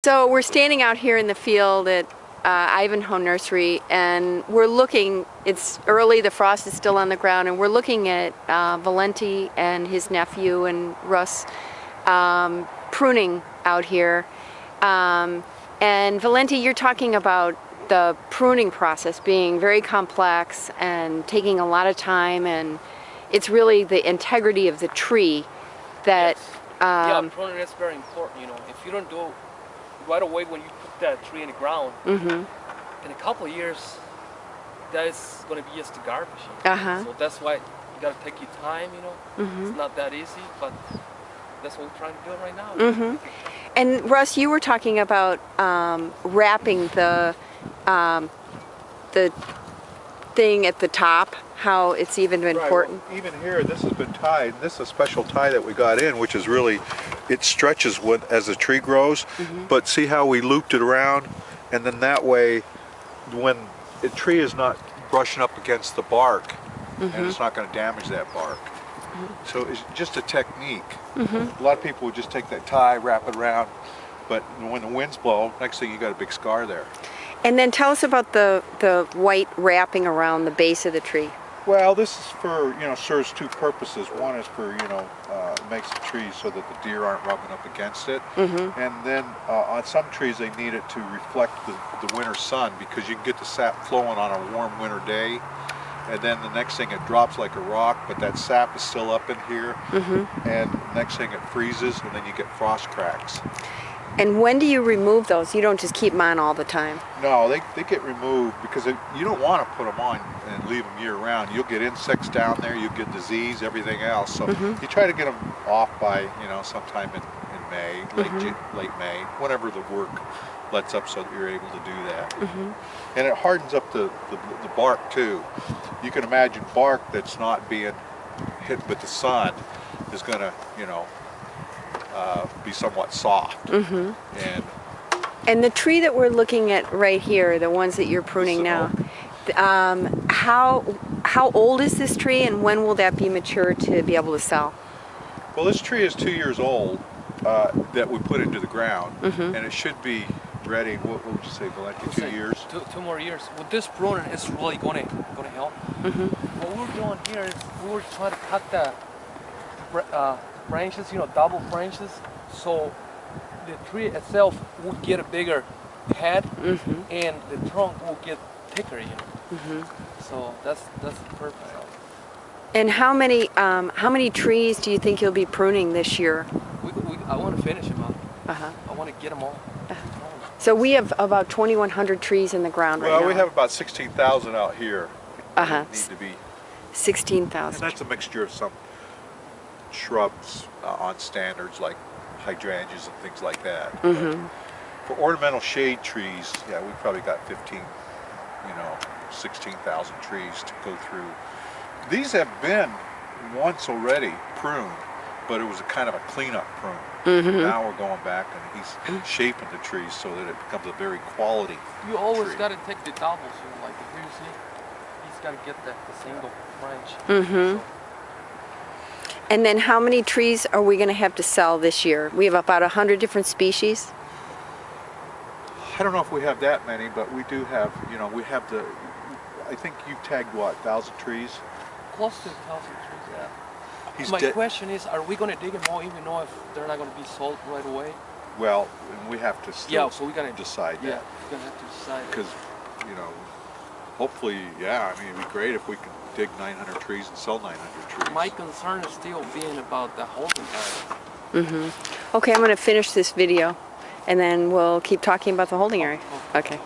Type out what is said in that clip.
So we're standing out here in the field at Ivanhoe Nursery, and we're looking, it's early, the frost is still on the ground, and we're looking at Valenti and his nephew and Russ pruning out here. And Valenti, you're talking about the pruning process being very complex and taking a lot of time, and it's really the integrity of the tree that... Yes. Yeah, pruning is very important, you know. If you don't do it right away when you put that tree in the ground, in a couple of years, that is going to be just a garbage. You know? So that's why you got to take your time, you know. It's not that easy, but that's what we're trying to do right now. And Russ, you were talking about wrapping the thing at the top, how it's even important. Well, even here, this has been tied. This is a special tie that we got in, which is really, it stretches as the tree grows. But see how we looped it around, and then that way, when the tree is not brushing up against the bark, and it's not going to damage that bark. So it's just a technique. A lot of people would just take that tie, wrap it around, but when the winds blow, next thing you got a big scar there. And then tell us about the white wrapping around the base of the tree. Well, this is for, you know, serves two purposes. One is for, you know, makes the tree so that the deer aren't rubbing up against it. And then on some trees they need it to reflect the winter sun, because you can get the sap flowing on a warm winter day. And then the next thing it drops like a rock, but that sap is still up in here. And next thing it freezes, and then you get frost cracks. And when do you remove those? You don't just keep them on all the time? No, they get removed because you don't want to put them on and leave them year round. You'll get insects down there, you'll get disease, everything else. So you try to get them off by, you know, sometime in May, late May, whenever the work lets up so that you're able to do that. And it hardens up the bark too. You can imagine bark that's not being hit with the sun is going to, you know, be somewhat soft. And the tree that we're looking at right here, the ones that you're pruning now, how old is this tree, and when will that be mature to be able to sell? Well, this tree is 2 years old that we put into the ground, and it should be ready. What would you say, Valenti? 2 years? Two more years. With this pruning, it's really going to help. What we're doing here is we're trying to cut the branches, you know, double branches, so the tree itself will get a bigger head, and the trunk will get thicker, you know. So that's the purpose of it. And how many trees do you think you'll be pruning this year? I want to finish them up. I want to get them all. So we have about 2,100 trees in the ground right now. Well, we have about 16,000 out here. Need to be 16,000. And that's a mixture of some shrubs on standards like hydrangeas and things like that. For ornamental shade trees, yeah, we've probably got 16,000 trees to go through. These have been once already pruned, but it was a kind of a cleanup prune. Now we're going back and he's shaping the trees so that it becomes a very quality You always tree. got to take the doubles, you know, like here you see, he's got to get the single branch. So, and then how many trees are we going to have to sell this year? We have about 100 different species. I don't know if we have that many, but we do have, you know, we have I think you've tagged what, 1,000 trees? close to 1,000 trees, yeah. My question is, are we going to dig them all even though if they're not going to be sold right away? Well, we have to still so we gotta decide that. Yeah, we're going to have to decide. Because, you know, hopefully, yeah, I mean, it'd be great if we could dig 900 trees and sell 900 trees. My concern is still being about the holding area. Okay, I'm going to finish this video, and then we'll keep talking about the holding area. Okay.